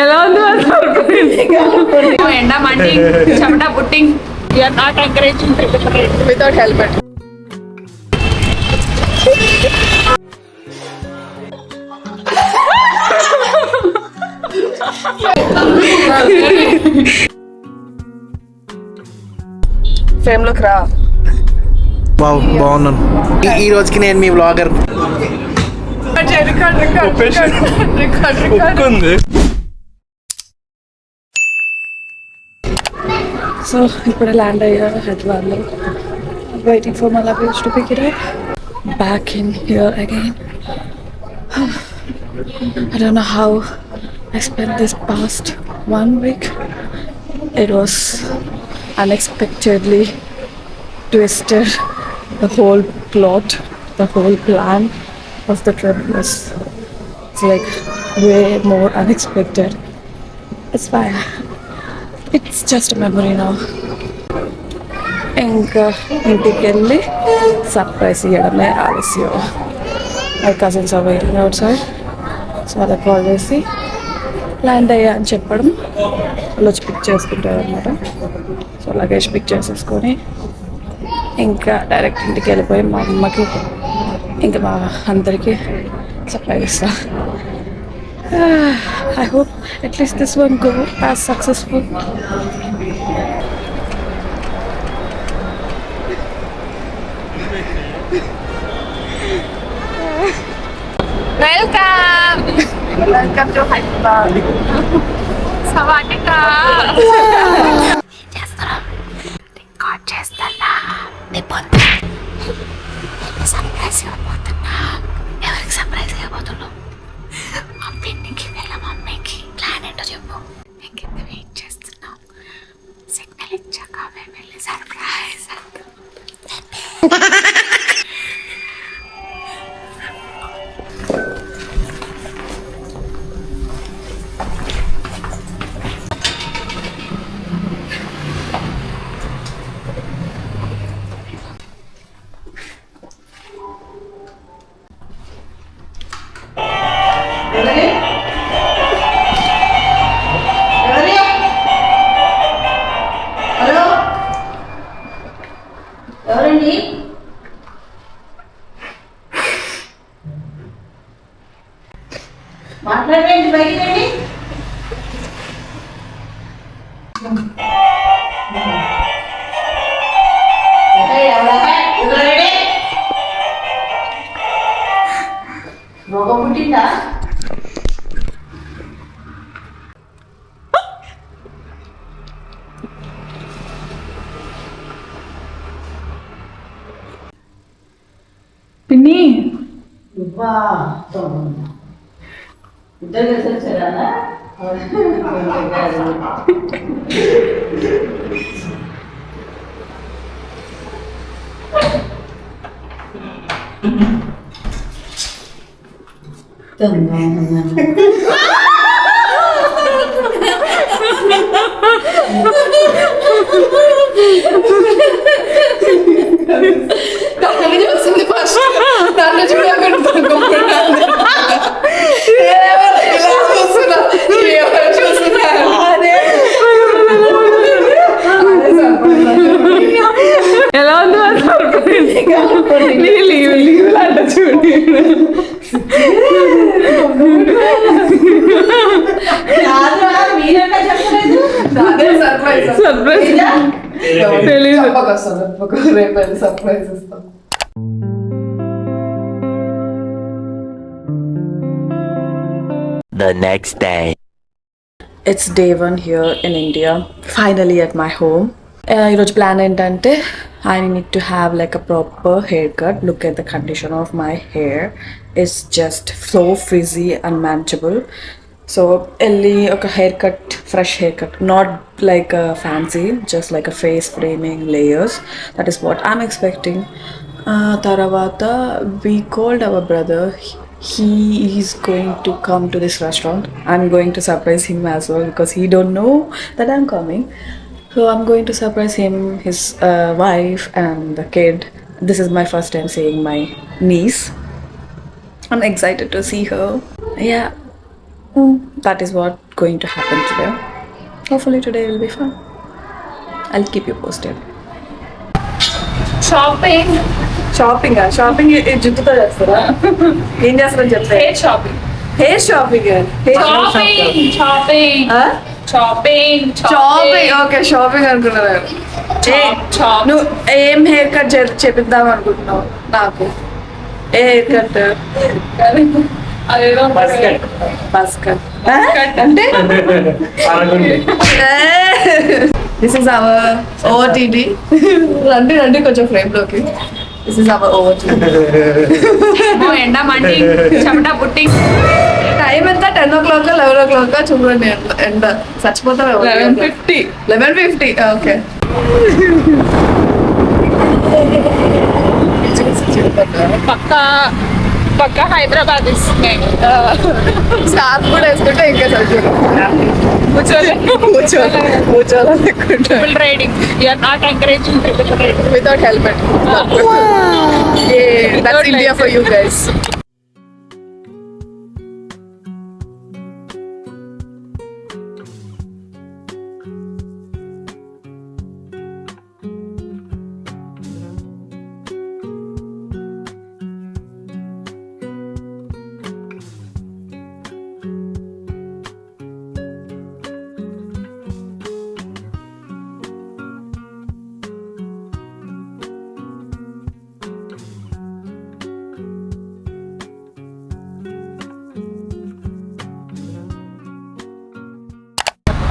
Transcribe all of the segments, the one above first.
ఎలా ఉంది ఎండా మండి చెమట పుట్టింగ్ you're not encouraging without helmet. ఫేమ్ లోకి రా. బాగున్నాను. ఈ రోజుకి నేను మీ వ్లాగర్. సో ఇప్పుడు ల్యాండ్ అయ్యారు హైదరాబాద్లో. Waiting for my luggage to pick it up back in here again. I don't know how I spent this past 1 week. It was unexpectedly twisted. The whole plot, the whole plan of the trip was like way more unexpected. It's fine. It's just a memory now. ఇంకా ఇంటికి వెళ్ళి surprise ఇవ్వడమే ఆలస్యం. My cousins are waiting outside. So వాళ్ళకి call చేసి land అయ్యా అని చెప్పడం, వాళ్ళు వచ్చి పిక్ చేసుకుంటారు అనమాట. సో లగేజ్ పిక్ చేసేసుకొని ఇంకా డైరెక్ట్ ఇంటికి వెళ్ళిపోయి మా అమ్మకి ఇంకా మా అందరికీ సర్ప్రైజ్ ఇస్తా. I hope at least this one go as successful. Welcome to Hyderabad. సవాటికా రికార్డ్ చేస్తున్నా. సర్ప్రైజ్ ఇవ్వబోతున్నా. ఎవరికి సర్ప్రైజ్ ఇవ్వబోతున్నావు? మా పిన్నికి వెళ్ళ మమ్మీకి. ప్లాన్ ఏంటో చెప్పు. ఇంకెంత వెయిట్ చేస్తున్నావు? సిగ్నల్ ఇచ్చాక మేము వెళ్ళి సర్ప్రైజ్. ఎవరండి? మాట్లాడండి, బయటికి రండి. రోగం పుట్టిందా? పిన్ని ఇద్దరు కలిసి వచ్చారా? చూసింది ఫస్ట్. దాంట్లో ఎలా ఉంది లీవ్ లీవ్ అంట చూడండి. సర్ప్రైజ్ తెలీదు. రేపు సర్ప్రైజ్ ఇస్తాం. The next day. It's day 1 here in India, finally at my home. ఈరోజు ప్లాన్ ఏంటంటే I need to have like a proper haircut. Look at the condition of my hair. It's just so frizzy and manageable. So elli oka haircut, fresh haircut, not like a fancy, just like a face framing layers. That is what I'm expecting. Taravata we called our brother. He is going to come to this restaurant. I'm going to surprise him as well because he don't know that I'm coming. So I'm going to surprise him, his wife and the kid. This is my first time seeing my niece. I'm excited to see her. Yeah, that is what going to happen today. Hopefully today will be fun. I'll keep you posted. Shopping shopping జుట్టుతో చేస్తారా? ఏం చేస్తారని చెప్తే hair shopping hair shopping shopping okay shopping అనుకున్నారు. నువ్వు ఏం hair cut చేపిద్దాం అనుకుంటున్నావు నాకు? ఏ హెయిర్ కట్? అదేదో బస్ కట్ అంటే దిస్ ఇస్ అవర్ ఓటీటీ. రండి కొంచెం ఫ్రేమ్ లోకి. This is our OTT. ఎండ మండి చెమట పుట్టి టైం ఎంత? 10 o'clock 11 o'clock చూడండి. ఎండ చచ్చిపోతాం. 11:50 ఓకే. పక్క హైదరాబాద్ ఇస్తుంది. స్కార్ఫ్ కూడా వేసుకుంటే ఇంకా triple riding you're not encouraging triple riding without helmet. That's India for you guys.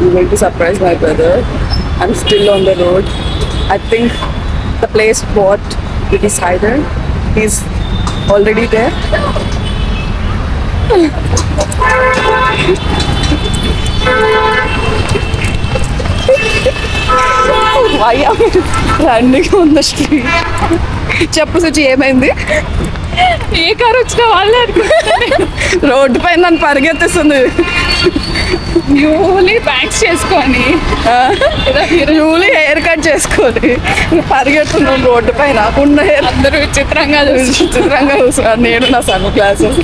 I'm going to surprise my brother. I'm still on the road. I think the place what we decided, he's already there. Why are we running on the street? చెప్పు సుచి, ఏమైంది? ఏ car వచ్చిన వాళ్ళే road పైన నన్ను పరిగెత్తిస్తుంది. Newly banks చేసుకొని newly hair cut చేసుకొని పరిగెడుతున్నాం road పైన. ఉన్న హెయిర్ అందరూ విచిత్రంగా చూస్తున్నాను. నేను నా సన్ గ్లాసెస్.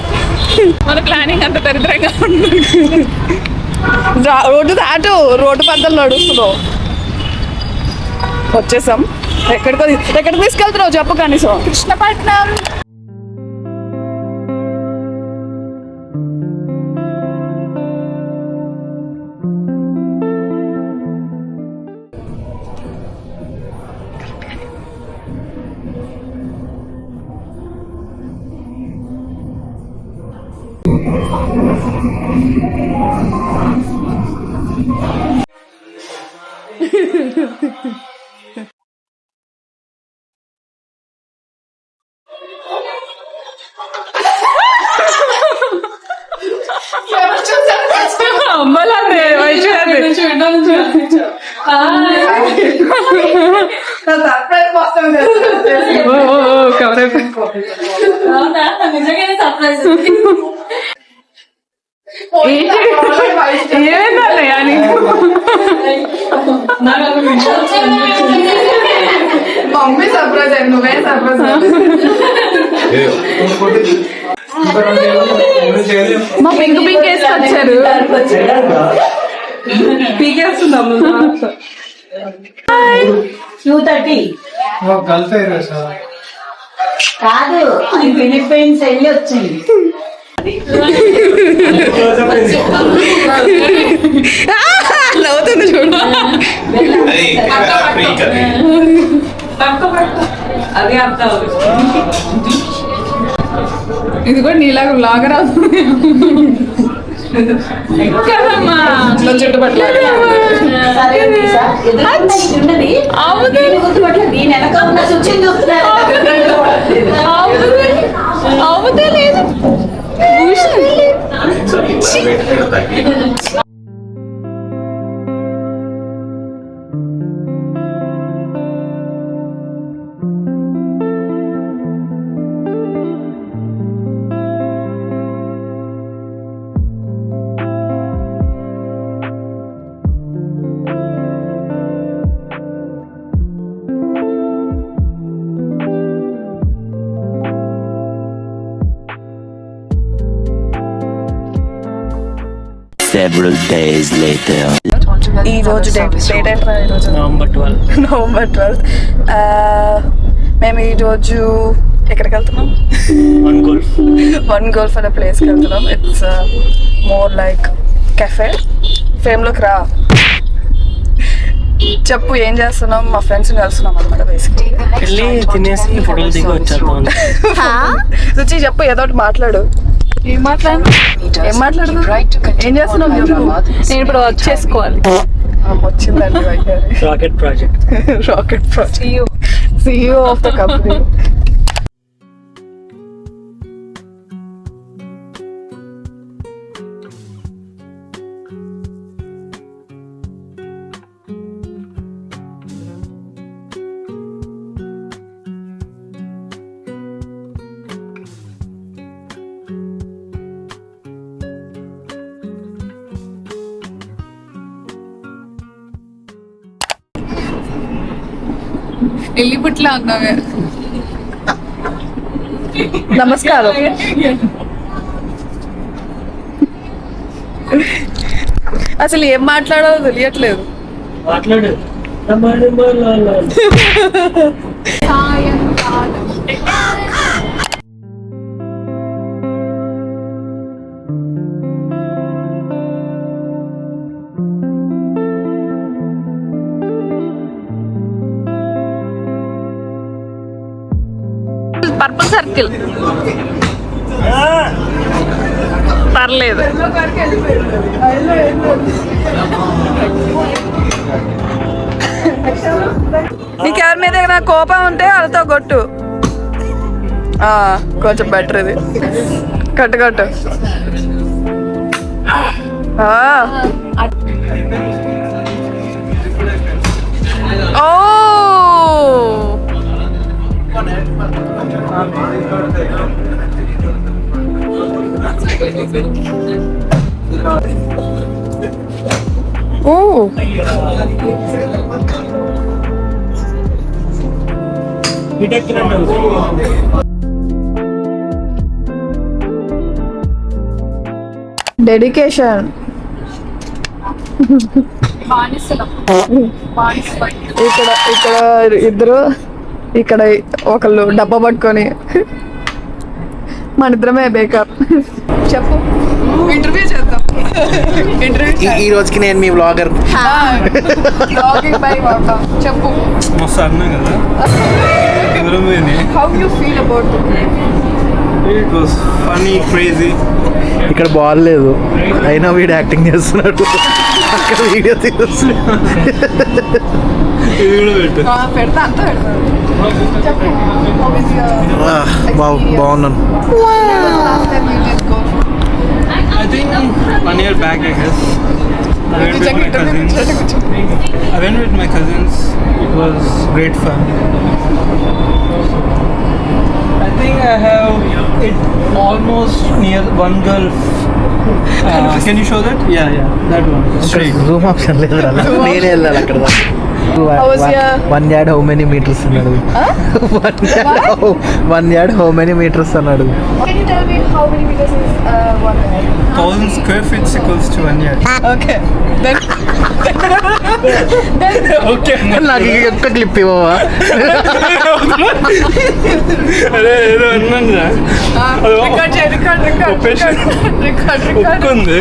మన ప్లానింగ్ అంత దరిద్రంగా ఉంది. రోడ్డు దాటు, రోడ్డు పెద్దలు నడుస్తున్నావు. వచ్చేసాం. ఎక్కడికి తీసుకెళ్తున్నావు చెప్పు కనీసం. కృష్ణపట్నం. అమ్మలాదే ఏమైందన్నయ్య నీకు? మమ్మీ సర్ప్రైజ్ అయ్యి, నువ్వే సర్ప్రైజ్. మా పింక్ వేసుకొచ్చారు. పీకేస్తున్నాం. 2:30 కాదు, ఫిలిప్పైన్స్ వెళ్ళి వచ్చింది. నవ్వుతుంది చూడు. అది అర్థం ఇది కూడా నీలాగా బ్లాగర్ అవుతుంది కదమ్మా. చుట్టుపట్ల అవుతే లేదు. Several days later. ఈ రోజు డేట్ ఏంట్రా ఈరోజు నవంబర్ 12. నవంబర్ 12. మేము ఈరోజు ఎక్కడికి వెళ్తున్నాం? వన్ గోల్ఫ్ అనే ప్లేస్కి వెళ్తున్నాం. It's more like cafe. ఫేమ్లోకి రా. చెప్పు ఏం చేస్తున్నాం? మా ఫ్రెండ్స్ కలుస్తున్నాం అనమాట బేసిక్లీ. వెళ్ళి తినేసి ఫోటోలు దిగి వచ్చేద్దాం. రుచి చెప్పు, ఏదో ఒకటి మాట్లాడు. ఏం మాట్లాడు? ఏం చేస్తున్నావు? నేను ఇప్పుడు వర్క్ చేసుకోవాలి. వచ్చిందండి rocket project. Rocket project CEO of the company. వెళ్ళి పుట్లా ఉన్నావే. నమస్కారం. అసలు ఏం మాట్లాడాలో తెలియట్లేదు. మాట్లాడు. సాయంకాలం పర్పుల్ సర్కిల్. పర్లేదు. నీకు ఎవరి మీద ఏదైనా కోపం ఉంటే వాళ్ళతో కొట్టు. కొంచెం బెటర్ ఇది. కట్టు కట్టు. ఓ ఓ డెడికేషన్. ఇక్కడ ఇద్దరు, ఇక్కడ ఒకళ్ళు డబ్బా పట్టుకొని మన ఇద్దరమే బేకప్. చెప్పు, ఇంటర్వ్యూ చేద్దాం. ఈ రోజుకి నేను మీ వ్లాగర్. చెప్పు. మస్తు అన్నా కదా. How you feel about it was funny, crazy. ఇక్కడ బాల్ లేదు అయినా వీడు యాక్టింగ్ చేస్తున్నాడు. అక్కడ వీడియో తీస్తున్నాడు. ఇది కూడా పెట్టు. పెడతా అంతా పెడతాను. చెప్పు. బాగున్నాను. I think 1 year back, I guess. I went with my cousins. It was great fun. I think I have it almost near one Gulf. Can you show that? Yeah, that one. Straight. Zoom option లేదు. నేనే వెళ్ళాలి అక్కడ. How was your- 1 yard how many meters అన్నాడు. 1 yard how many meters అన్నాడు. Can you tell me how many meters is 1 yard? 1000 square feet equals to 1 yard. Okay. Then Okay. నాకు ఈ ఒక్క clip ఇవ్వవా? అరే ఏదో అన్నాను. record. ఒప్పుకుంది.